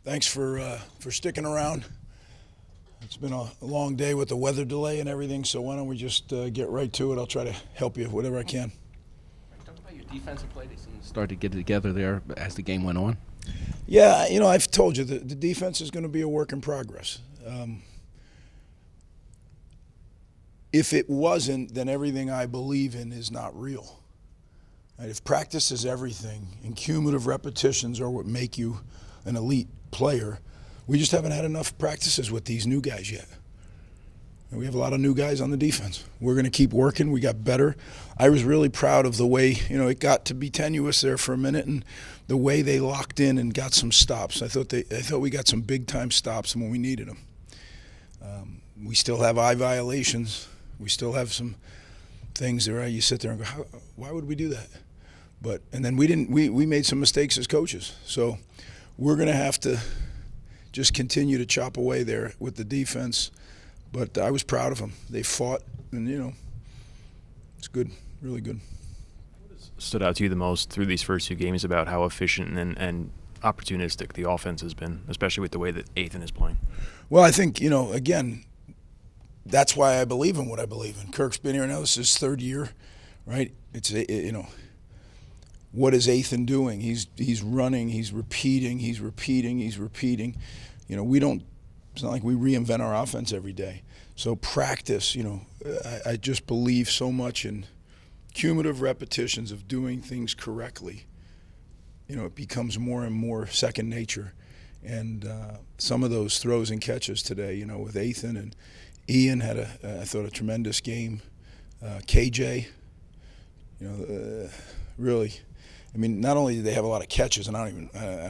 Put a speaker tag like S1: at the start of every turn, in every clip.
S1: Thanks for sticking around. It's been a long day with the weather delay and everything, so why don't we just get right to it? I'll try to help you whatever I can.
S2: Talk about your defensive play. They seem to start to get it together there as the game went on.
S1: Yeah, I've told you the defense is going to be a work in progress. If it wasn't, then everything I believe in is not real. Right? If practice is everything and cumulative repetitions are what make you an elite player, we just haven't had enough practices with these new guys yet. And we have a lot of new guys on the defense. We're going to keep working. We got better. I was really proud of the way, it got to be tenuous there for a minute, and the way they locked in and got some stops. I thought we got some big time stops when we needed them. We still have eye violations. We still have some things there. You sit there and go, why would we do that? And then we made some mistakes as coaches. So we're going to have to just continue to chop away there with the defense. But I was proud of them. They fought, and, it's good, really good.
S3: What stood out to you the most through these first two games about how efficient and opportunistic the offense has been, especially with the way that Ethan is playing?
S1: Well, I think, again, that's why I believe in what I believe in. Kirk's been here now. This is his third year, right? It's, what is Ethan doing? He's running, he's repeating. It's not like we reinvent our offense every day. So practice, I just believe so much in cumulative repetitions of doing things correctly. It becomes more and more second nature. And some of those throws and catches today, with Ethan and Ian had I thought a tremendous game. KJ, really. Not only did they have a lot of catches, and I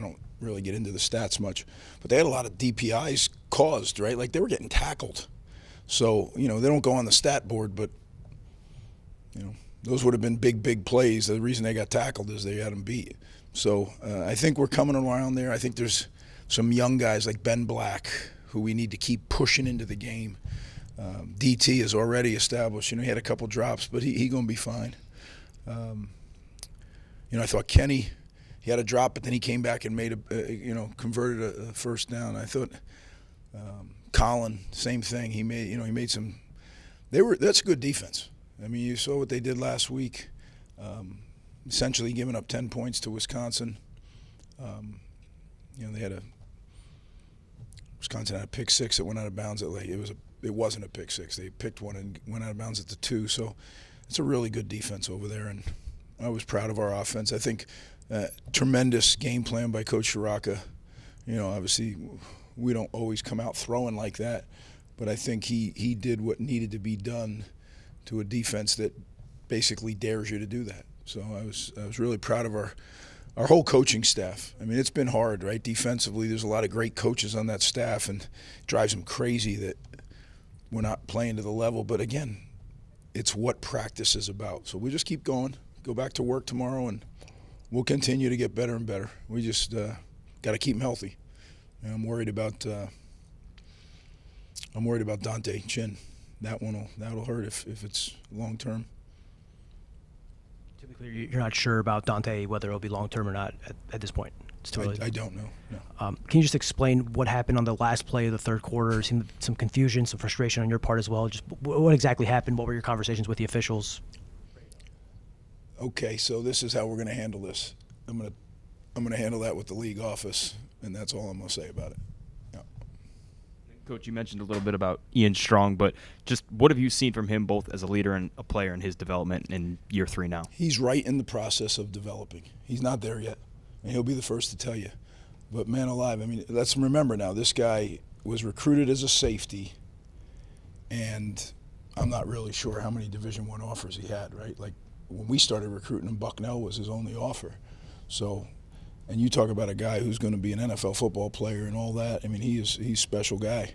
S1: don't really get into the stats much, but they had a lot of DPIs caused, right? Like they were getting tackled. So, they don't go on the stat board, but, those would have been big plays. The reason they got tackled is they had them beat. So I think we're coming around there. I think there's some young guys like Ben Black who we need to keep pushing into the game. DT is already established. He had a couple drops, but he going to be fine. I thought Kenny, he had a drop, but then he came back and made converted a first down. I thought Colin, same thing. He made some. That's good defense. You saw what they did last week. Essentially giving up 10 points to Wisconsin. Wisconsin had a pick six that went out of bounds at it wasn't a pick six. They picked one and went out of bounds at the 2. So it's a really good defense over there, and I was proud of our offense. I think tremendous game plan by Coach Shiraka. Obviously we don't always come out throwing like that, but I think he did what needed to be done to a defense that basically dares you to do that. So I was really proud of our whole coaching staff. It's been hard, right? Defensively, there's a lot of great coaches on that staff, and it drives them crazy that we're not playing to the level. But again, it's what practice is about. So we just keep going, go back to work tomorrow, and we'll continue to get better and better. We just got to keep them healthy. I'm worried about Dante Chin. That'll hurt if it's long term.
S4: Typically, you're not sure about Dante, whether it'll be long term or not at this point. It's too early.
S1: I don't know. No.
S4: Can you just explain what happened on the last play of the third quarter? Seemed some confusion, some frustration on your part as well. Just what exactly happened? What were your conversations with the officials?
S1: Okay, so this is how we're going to handle this. I'm going to handle that with the league office, and that's all I'm going to say about it. Yeah.
S3: Coach, you mentioned a little bit about Ian Strong, but just what have you seen from him both as a leader and a player in his development in year 3 now?
S1: He's right in the process of developing. He's not there yet, and he'll be the first to tell you. But man alive, let's remember now, this guy was recruited as a safety, and I'm not really sure how many Division I offers he had, right? Like when we started recruiting him, Bucknell was his only offer. So, and you talk about a guy who's going to be an NFL football player and all that. He's a special guy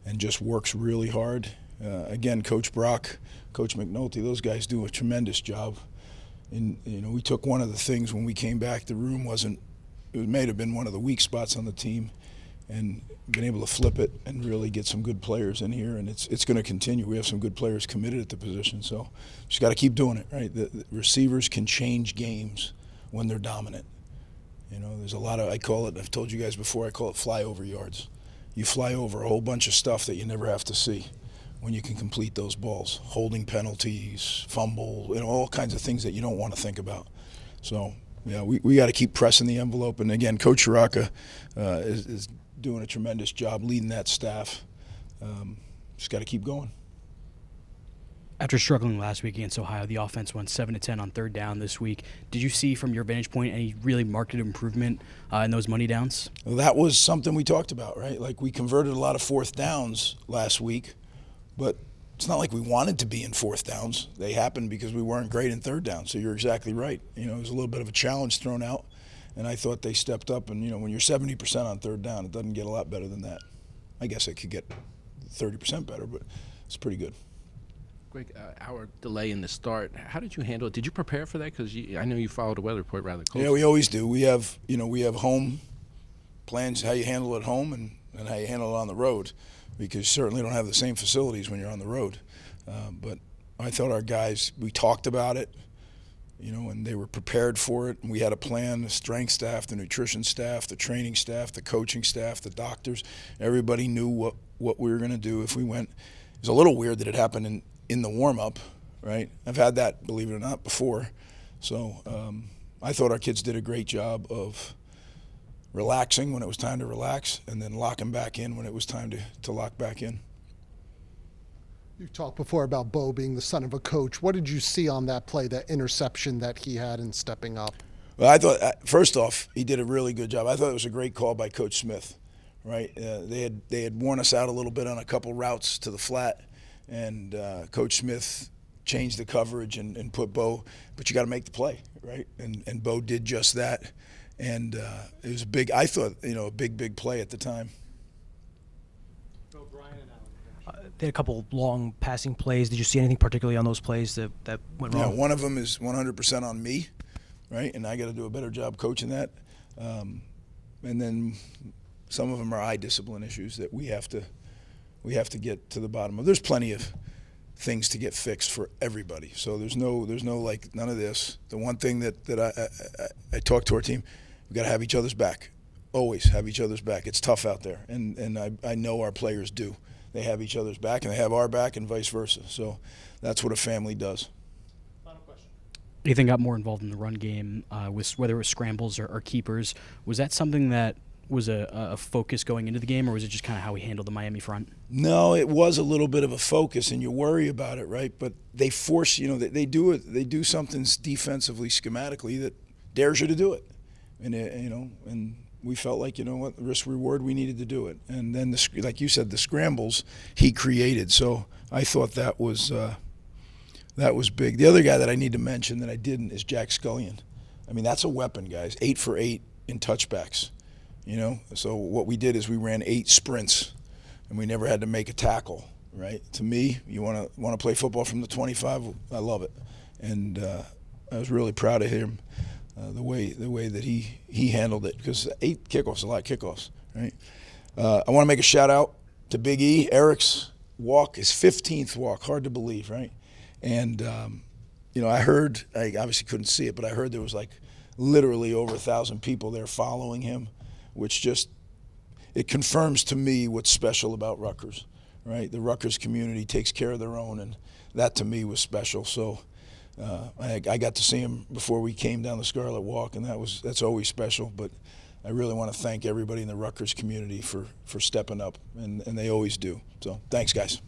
S1: and just works really hard. Again, Coach Brock, Coach McNulty, those guys do a tremendous job. And, we took one of the things when we came back, the room it may have been one of the weak spots on the team, and been able to flip it and really get some good players in here, and it's going to continue. We have some good players committed at the position, so just got to keep doing it, right? The receivers can change games when they're dominant, You know, there's a lot of, I've told you guys before, I call it flyover yards. You fly over a whole bunch of stuff that you never have to see when you can complete those balls. Holding penalties, fumble, all kinds of things that you don't want to think about. So, yeah, we got to keep pressing the envelope. And again, Coach Shiraka is doing a tremendous job leading that staff. Just got to keep going.
S5: After struggling last week against Ohio, the offense went 7 to 10 on third down this week. Did you see, from your vantage point, any really marked improvement in those money downs?
S1: Well, that was something we talked about, right? Like, we converted a lot of fourth downs last week, but it's not like we wanted to be in fourth downs. They happened because we weren't great in third down. So you're exactly right. You know, it was a little bit of a challenge thrown out, and I thought they stepped up. And, you know, when you're 70% on third down, it doesn't get a lot better than that. I guess it could get 30% better, but it's pretty good.
S2: Greg, our delay in the start, how did you handle it? Did you prepare for that? Because I know you followed the weather report rather closely.
S1: Yeah, we always do. We have home plans, how you handle it at home and how you handle it on the road, because you certainly don't have the same facilities when you're on the road. But I thought our guys, we talked about it, you know, and they were prepared for it. And we had a plan, the strength staff, the nutrition staff, the training staff, the coaching staff, the doctors. Everybody knew what we were going to do if we went. It was a little weird that it happened in the warm-up, right? I've had that, believe it or not, before. So I thought our kids did a great job of relaxing when it was time to relax, and then locking back in when it was time to lock back in.
S6: You talked before about Bo being the son of a coach. What did you see on that play, that interception that he had in stepping up?
S1: Well, I thought, first off, he did a really good job. I thought it was a great call by Coach Smith, right? They had worn us out a little bit on a couple routes to the flat, and Coach Smith changed the coverage and put Bo, but you got to make the play, right? And Bo did just that, and it was a big, I thought, you know, a big play at the time.
S4: They had a couple long passing plays. Did you see anything particularly on those plays that went wrong?
S1: Yeah, one of them is 100% on me, right? And I got to do a better job coaching that. And then some of them are eye discipline issues that we have to get to the bottom of. There's plenty of things to get fixed for everybody. So there's no like none of this. The one thing that I talk to our team, we got to have each other's back. Always have each other's back. It's tough out there, and I know our players do. They have each other's back, and they have our back, and vice versa. So that's what a family does.
S5: Final question. Ethan got more involved in the run game, with whether it was scrambles or keepers. Was that something that was a focus going into the game, or was it just kind of how we handled the Miami front?
S1: No, it was a little bit of a focus, and you worry about it, right? But they force, you know, they do it. They do something defensively, schematically that dares you to do it, and you know, and we felt like, you know what, risk reward, we needed to do it. And then like you said, the scrambles he created. So I thought that was big. The other guy that I need to mention that I didn't is Jack Scullion. I mean, that's a weapon, guys. 8 for 8 in touchbacks. You know, so what we did is we ran 8 sprints, and we never had to make a tackle. Right? To me, you want to play football from the 25. I love it, and I was really proud of him, the way that he handled it, because 8 kickoffs is a lot of kickoffs. Right? I want to make a shout out to Big E. Eric's walk, his 15th walk. Hard to believe, right? And you know, I obviously couldn't see it, but I heard there was like literally over 1,000 people there following him, which just, it confirms to me what's special about Rutgers, right? The Rutgers community takes care of their own, and that to me was special. So I got to see him before we came down the Scarlet Walk, and that's always special. But I really want to thank everybody in the Rutgers community for stepping up, and they always do. So thanks, guys.